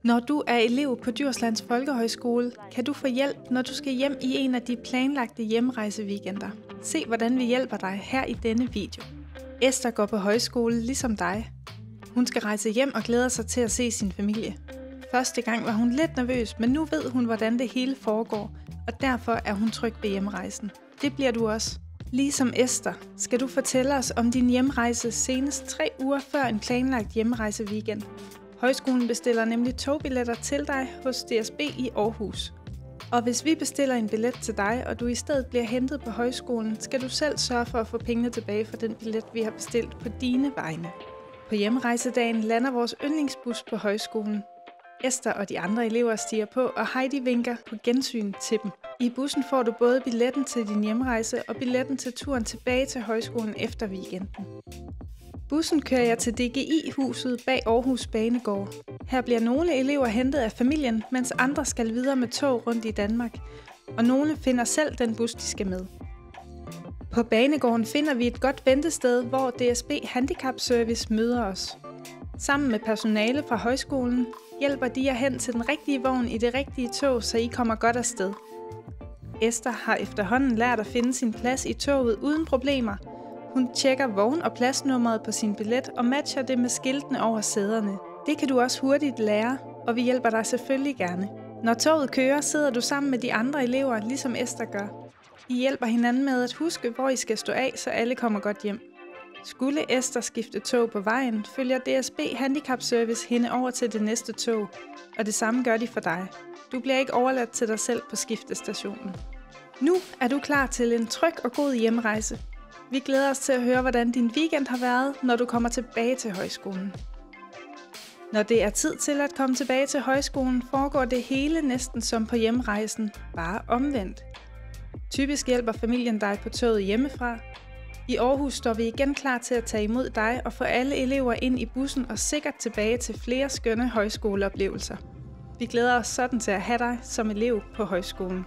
Når du er elev på Djurslands Folkehøjskole, kan du få hjælp, når du skal hjem i en af de planlagte hjemrejseweekender. Se, hvordan vi hjælper dig her i denne video. Esther går på højskole ligesom dig. Hun skal rejse hjem og glæder sig til at se sin familie. Første gang var hun lidt nervøs, men nu ved hun, hvordan det hele foregår, og derfor er hun tryg ved hjemrejsen. Det bliver du også. Ligesom Esther skal du fortælle os om din hjemrejse senest 3 uger før en planlagt hjemrejseweekend. Højskolen bestiller nemlig togbilletter til dig hos DSB i Aarhus. Og hvis vi bestiller en billet til dig, og du i stedet bliver hentet på højskolen, skal du selv sørge for at få pengene tilbage for den billet, vi har bestilt på dine vegne. På hjemrejsedagen lander vores yndlingsbus på højskolen. Esther og de andre elever stiger på, og Heidi vinker på gensyn til dem. I bussen får du både billetten til din hjemrejse og billetten til turen tilbage til højskolen efter weekenden. Bussen kører jer til DGI-huset bag Aarhus Banegård. Her bliver nogle elever hentet af familien, mens andre skal videre med tog rundt i Danmark, og nogle finder selv den bus, de skal med. På banegården finder vi et godt ventested, hvor DSB Handicap Service møder os. Sammen med personale fra højskolen hjælper de jer hen til den rigtige vogn i det rigtige tog, så I kommer godt afsted. Esther har efterhånden lært at finde sin plads i toget uden problemer. Hun tjekker vogn- og pladsnummeret på sin billet og matcher det med skiltene over sæderne. Det kan du også hurtigt lære, og vi hjælper dig selvfølgelig gerne. Når toget kører, sidder du sammen med de andre elever, ligesom Esther gør. I hjælper hinanden med at huske, hvor I skal stå af, så alle kommer godt hjem. Skulle Esther skifte tog på vejen, følger DSB Handicap Service hende over til det næste tog, og det samme gør de for dig. Du bliver ikke overladt til dig selv på skiftestationen. Nu er du klar til en tryg og god hjemrejse. Vi glæder os til at høre, hvordan din weekend har været, når du kommer tilbage til højskolen. Når det er tid til at komme tilbage til højskolen, foregår det hele næsten som på hjemrejsen, bare omvendt. Typisk hjælper familien dig på toget hjemmefra. I Aarhus står vi igen klar til at tage imod dig og få alle elever ind i bussen og sikkert tilbage til flere skønne højskoleoplevelser. Vi glæder os sådan til at have dig som elev på højskolen.